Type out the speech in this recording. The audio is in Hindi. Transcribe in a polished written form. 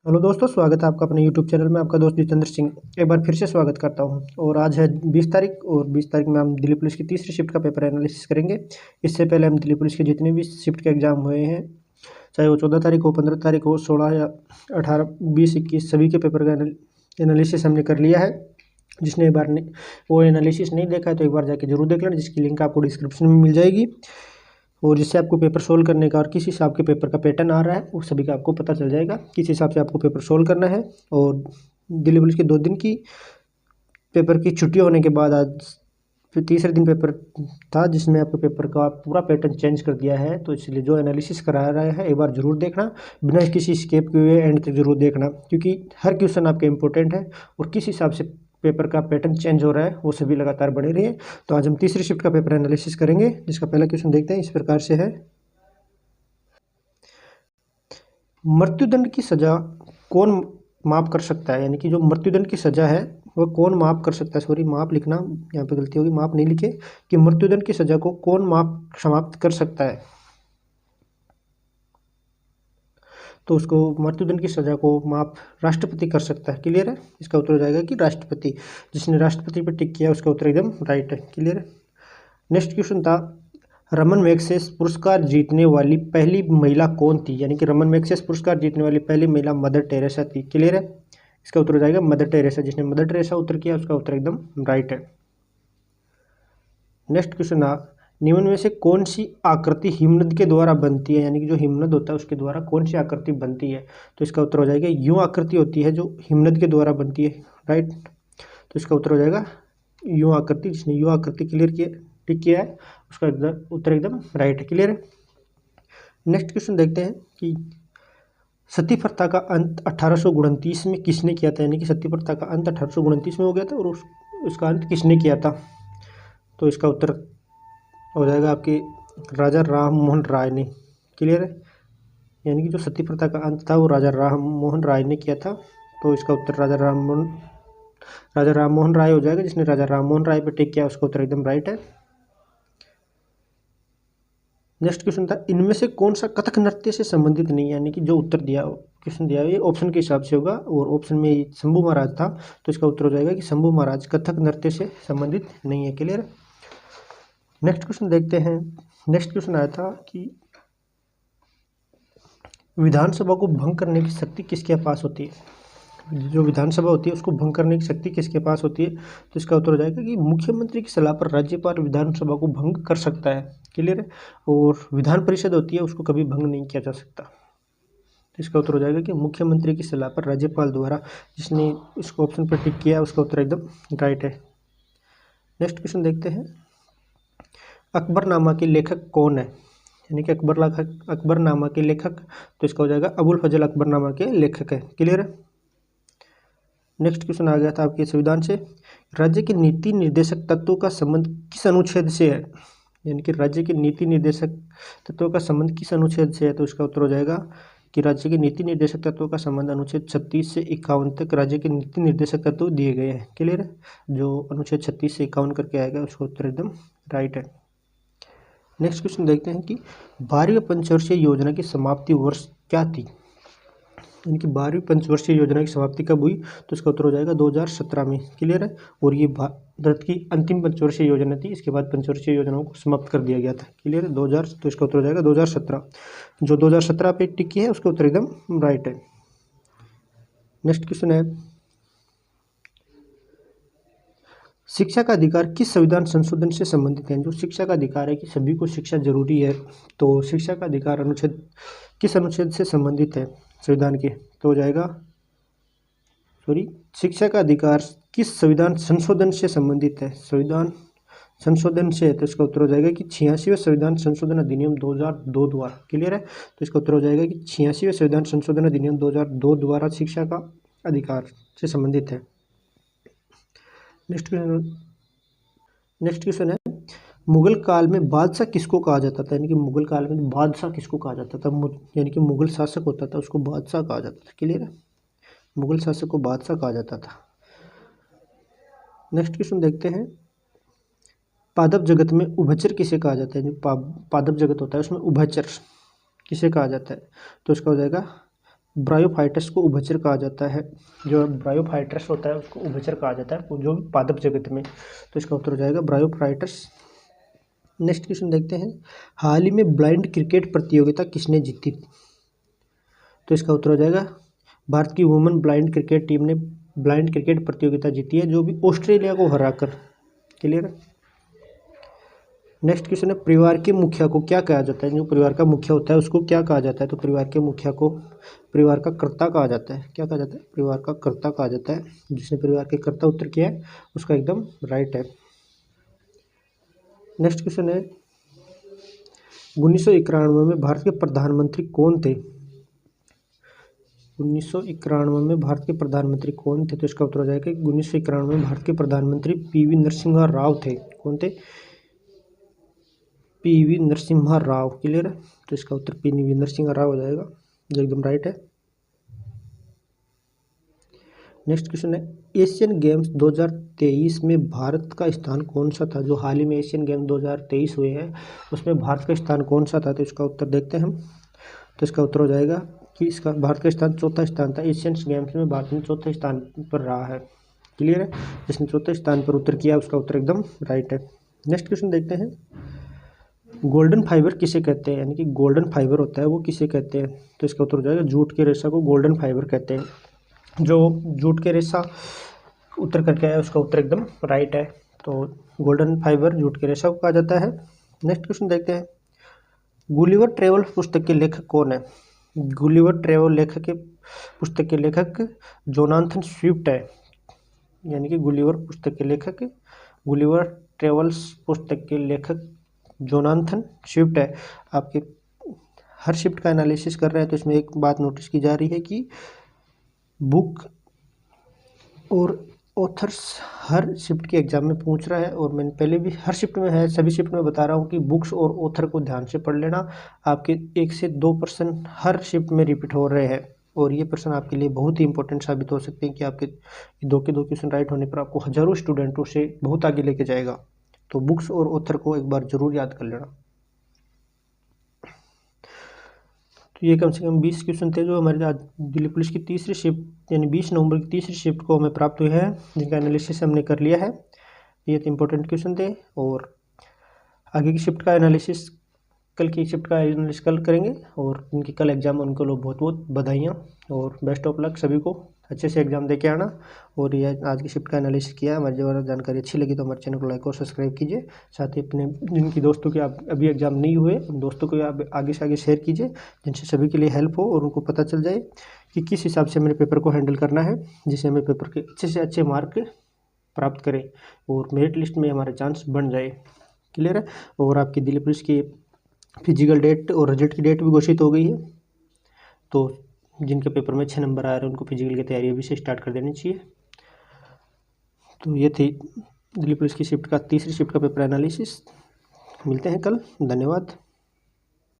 हेलो दोस्तों, स्वागत है आपका अपने यूट्यूब चैनल में। आपका दोस्त जितेंद्र सिंह एक बार फिर से स्वागत करता हूं। और आज है 20 तारीख और 20 तारीख में हम दिल्ली पुलिस की तीसरी शिफ्ट का पेपर एनालिसिस करेंगे। इससे पहले हम दिल्ली पुलिस के जितने भी शिफ्ट के एग्जाम हुए हैं, चाहे वो 14 तारीख हो, 15 तारीख हो, 16 या 18, 20, 21, सभी के पेपर का एनालिसिस हमने कर लिया है। जिसने एक बार वो एनालिसिस नहीं देखा है तो एक बार जाके जरूर देख लेना, जिसकी लिंक आपको डिस्क्रिप्शन में मिल जाएगी। और जिससे आपको पेपर सोल्व करने का और किस हिसाब के पेपर का पैटर्न आ रहा है वो सभी का आपको पता चल जाएगा, किस हिसाब से आपको पेपर सोल्व करना है। और दिल्ली पुलिस के 2 दिन की पेपर की छुट्टी होने के बाद आज फिर तीसरे दिन पेपर था, जिसमें आपके पेपर का पूरा पैटर्न चेंज कर दिया है। तो इसलिए जो एनालिसिस करा रहा है एक बार जरूर देखना, बिना किसी स्केप के हुए एंड तक जरूर देखना, क्योंकि हर क्वेश्चन आपके इंपॉर्टेंट है और किस हिसाब से पेपर का पैटर्न चेंज हो रहा है वो सभी लगातार बने रहिए। तो आज हम तीसरी शिफ्ट का पेपर एनालिसिस करेंगे, जिसका पहला क्वेश्चन देखते हैं। इस प्रकार से है, मृत्युदंड की सजा कौन माफ कर सकता है? यानी कि जो मृत्युदंड की सजा है वह कौन माफ कर सकता है। सॉरी, माफ लिखना यहाँ पे गलती होगी, माफ नहीं लिखे, कि मृत्युदंड की सजा को कौन माफ समाप्त कर सकता है। तो उसको मृत्युदंड की सजा को माफ राष्ट्रपति कर सकता है। क्लियर है? इसका उत्तर हो जाएगा कि राष्ट्रपति। जिसने राष्ट्रपति पर टिक किया उसका उत्तर एकदम राइट है। क्लियर है? नेक्स्ट क्वेश्चन था, रमन मैग्सेस पुरस्कार जीतने वाली पहली महिला कौन थी? यानी कि रमन मैग्सेस पुरस्कार जीतने वाली पहली महिला मदर टेरेसा थी। क्लियर है? इसका उत्तर हो जाएगा मदर टेरेसा। जिसने मदर टेरेसा उत्तर किया उसका उत्तर एकदम राइट है। नेक्स्ट क्वेश्चन आ, निम्न में से कौन सी आकृति हिमनद के द्वारा बनती है? यानी कि जो हिमनद होता है उसके द्वारा कौन सी आकृति बनती है? तो इसका उत्तर हो जाएगा यूं आकृति होती है जो हिमनद के द्वारा बनती है। राइट? तो इसका उत्तर हो जाएगा यूं आकृति। जिसने यूं आकृति क्लियर किया टिक किया है उसका उत्तर एकदम राइट है। क्लियर है? नेक्स्ट क्वेश्चन देखते हैं कि सती प्रथा का अंत 1829 में किसने किया था? यानी कि सती प्रथा का अंत 1829 में हो गया था और उसका अंत किसने किया था? तो इसका उत्तर हो जाएगा आपके राजा राम मोहन राय ने। क्लियर है? यानी कि जो सती प्रथा का अंत था वो राजा राम मोहन राय ने किया था। तो इसका उत्तर राजा राम मोहन राय हो जाएगा। जिसने राजा राम मोहन राय पे टिक किया उसका उत्तर एकदम राइट है। नेक्स्ट क्वेश्चन था, इनमें से कौन सा कथक नृत्य से संबंधित नहीं है? यानी कि जो उत्तर दिया क्वेश्चन दिया है ये ऑप्शन के हिसाब से होगा और ऑप्शन में शंभू महाराज था, तो इसका उत्तर हो जाएगा कि शंभू महाराज कथक नृत्य से संबंधित नहीं है। क्लियर? नेक्स्ट क्वेश्चन देखते हैं। नेक्स्ट क्वेश्चन आया था कि विधानसभा को भंग करने की शक्ति किसके पास होती है? जो विधानसभा होती है उसको भंग करने की शक्ति किसके पास होती है? तो इसका उत्तर हो जाएगा कि मुख्यमंत्री की सलाह पर राज्यपाल विधानसभा को भंग कर सकता है। क्लियर है? और विधान परिषद होती है उसको कभी भंग नहीं किया जा सकता। तो इसका उत्तर हो जाएगा कि मुख्यमंत्री की सलाह पर राज्यपाल द्वारा। जिसने इसको ऑप्शन पर टिक किया उसका उत्तर एकदम राइट है। नेक्स्ट क्वेश्चन देखते हैं, अकबरनामा के लेखक कौन है? यानी कि अकबरनामा के लेखक, तो इसका हो जाएगा अबुल फजल अकबरनामा के लेखक है। क्लियर है? नेक्स्ट क्वेश्चन आ गया था आपके संविधान से, राज्य के नीति निर्देशक तत्वों का संबंध किस अनुच्छेद से है? यानी कि राज्य के नीति निर्देशक तत्वों का संबंध किस अनुच्छेद से है? तो इसका उत्तर हो जाएगा कि राज्य के नीति निर्देशक तत्वों का संबंध अनुच्छेद 36 से 51 तक राज्य के नीति निर्देशक तत्व दिए गए हैं। क्लियर है? जो अनुच्छेद 36 से 51 करके आएगा उसका उत्तर एकदम राइट है। नेक्स्ट क्वेश्चन देखते हैं कि 12वीं पंचवर्षीय योजना की समाप्ति वर्ष क्या थी? यानी कि 12वीं पंचवर्षीय योजना की समाप्ति कब हुई? तो इसका उत्तर हो जाएगा 2017 में। क्लियर है? और ये भारत की अंतिम पंचवर्षीय योजना थी। इसके बाद पंचवर्षीय योजनाओं को समाप्त कर दिया गया था। क्लियर है? 2000, तो इसका उत्तर हो जाएगा 2017। जो 2017 पे टिकी है उसका उत्तर एकदम राइट है। नेक्स्ट क्वेश्चन है, शिक्षा का अधिकार किस संविधान संशोधन से संबंधित है? जो शिक्षा का अधिकार है कि सभी को शिक्षा जरूरी है, तो शिक्षा का अधिकार अनुच्छेद किस अनुच्छेद से संबंधित है संविधान के? तो हो जाएगा शिक्षा का अधिकार किस संविधान संशोधन से संबंधित है? संविधान संशोधन से, तो इसका उत्तर हो जाएगा कि 86वें संविधान संशोधन अधिनियम 2002 द्वारा। क्लियर है? तो इसका उत्तर हो जाएगा कि 86वें संविधान संशोधन अधिनियम 2002 द्वारा शिक्षा का अधिकार से संबंधित है। नेक्स्ट क्वेश्चन है, मुगल काल में बादशाह किसको कहा जाता था? यानी कि मुगल काल में बादशाह किसको कहा जाता था? यानी कि मुगल शासक होता था उसको बादशाह कहा जाता था। क्लियर है? मुगल शासक को बादशाह कहा जाता था। नेक्स्ट क्वेश्चन देखते हैं, पादप जगत में उभयचर किसे कहा जाता है? जो पादप जगत होता है उसमें उभयचर किसे कहा जाता है? तो इसका हो जाएगा ब्रायोफाइटस को उभयचर कहा जाता है। जो ब्रायोफाइटस होता है उसको उभयचर कहा जाता है, जो पादप जगत में। तो इसका उत्तर हो जाएगा ब्रायोफाइटस। नेक्स्ट क्वेश्चन देखते हैं, हाल ही में ब्लाइंड क्रिकेट प्रतियोगिता किसने जीती? तो इसका उत्तर हो जाएगा भारत की वुमेन ब्लाइंड क्रिकेट टीम ने ब्लाइंड क्रिकेट प्रतियोगिता जीती है, जो भी ऑस्ट्रेलिया को हराकर। क्लियर है। नेक्स्ट क्वेश्चन है, परिवार के मुखिया को क्या कहा जाता है? जो परिवार का मुखिया होता है उसको क्या कहा जाता है? तो परिवार के मुखिया को परिवार का कर्ता कहा जाता है। क्या कहा जाता है? परिवार का कर्ता कहा जाता है। जिसने परिवार के कर्ता उत्तर किया है उसका एकदम राइट है। नेक्स्ट क्वेश्चन है, 1991 में भारत के प्रधानमंत्री कौन थे? 1991 में भारत के प्रधानमंत्री कौन थे? तो इसका उत्तर हो जाएगा कि 1991 में भारत के प्रधानमंत्री पीवी नरसिम्हा राव थे। कौन थे? पीवी नरसिम्हा राव। क्लियर है। तो इसका उत्तर पीवी नरसिम्हा राव हो जाएगा, जो एकदम राइट है। नेक्स्ट क्वेश्चन है, एशियन गेम्स 2023 में भारत का स्थान कौन सा था? जो हाल ही में एशियन गेम 2023 हुए हैं उसमें भारत का स्थान कौन सा था? तो इसका उत्तर देखते हैं हम। तो इसका उत्तर हो जाएगा कि इसका भारत का स्थान चौथा स्थान था। एशियन गेम्स में भारत ने चौथे स्थान पर रहा है। क्लियर है। जिसने चौथे स्थान पर उत्तर किया उसका उत्तर एकदम राइट है। नेक्स्ट क्वेश्चन देखते हैं, गोल्डन फाइबर किसे कहते हैं? यानी कि गोल्डन फाइबर होता है वो किसे कहते हैं? तो इसका उत्तर हो जाएगा जूट के रेशा को गोल्डन फाइबर कहते हैं। जो जूट के रेशा उत्तर करके आया उसका उत्तर एकदम राइट है। तो गोल्डन फाइबर जूट के रेशा को कहा जाता है। नेक्स्ट क्वेश्चन देखते हैं, गुलिवर ट्रेवल पुस्तक के लेखक कौन है? गुलिवर ट्रेवल लेखक के पुस्तक के लेखक जोनाथन स्विफ्ट है। यानी कि गुलिवर पुस्तक के लेखक गुलिवर ट्रेवल्स पुस्तक के लेखक जोनाथन स्विफ्ट है। आपके हर शिफ्ट का एनालिसिस कर रहे हैं तो इसमें एक बात नोटिस की जा रही है कि बुक और ऑथर्स हर शिफ्ट के एग्जाम में पूछ रहा है, और मैंने पहले भी हर शिफ्ट में है, सभी शिफ्ट में बता रहा हूँ कि बुक्स और ऑथर को ध्यान से पढ़ लेना। आपके 1 से 2 प्रश्न हर शिफ्ट में रिपीट हो रहे हैं, और ये प्रश्न आपके लिए बहुत ही इंपॉर्टेंट साबित हो सकते हैं कि आपके 2 के 2 क्वेश्चन राइट होने पर आपको हजारों स्टूडेंटों से बहुत आगे लेके जाएगा। तो बुक्स और ऑथर को एक बार जरूर याद कर लेना। तो ये कम से कम 20 क्वेश्चन थे जो हमारे आज दिल्ली पुलिस की तीसरी शिफ्ट यानी 20 नवंबर की तीसरी शिफ्ट को हमें प्राप्त हुए हैं, जिनका एनालिसिस हमने कर लिया है। ये तो इंपॉर्टेंट क्वेश्चन थे, और आगे की शिफ्ट का एनालिसिस कल की शिफ्ट का एनालिसिस कल करेंगे। और उनकी कल एग्जाम, उनको लोग बहुत बहुत बधाइयाँ और बेस्ट ऑफ लक सभी को। अच्छे से एग्जाम दे के आना। और ये आज की शिफ्ट का एनालिसिस किया। हमारी जो जानकारी अच्छी लगी तो हमारे चैनल को लाइक और सब्सक्राइब कीजिए। साथ ही अपने जिनकी दोस्तों के अभी एग्जाम नहीं हुए उन दोस्तों को आप आगे से आगे शेयर कीजिए, जिनसे सभी के लिए हेल्प हो और उनको पता चल जाए कि किस हिसाब से मेरे पेपर को हैंडल करना है, जिससे हमें पेपर के अच्छे से अच्छे मार्क प्राप्त करें और मेरिट लिस्ट में हमारे चांस बन जाए। क्लियर है। और आपकी दिल्ली पुलिस की फिजिकल डेट और रिजल्ट की डेट भी घोषित हो गई है। तो जिनके पेपर में 6 नंबर आ रहे हैं उनको फिजिकल की तैयारी अभी से स्टार्ट कर देनी चाहिए। तो ये थी दिल्ली पुलिस की शिफ्ट का तीसरी शिफ्ट का पेपर एनालिसिस। मिलते हैं कल। धन्यवाद।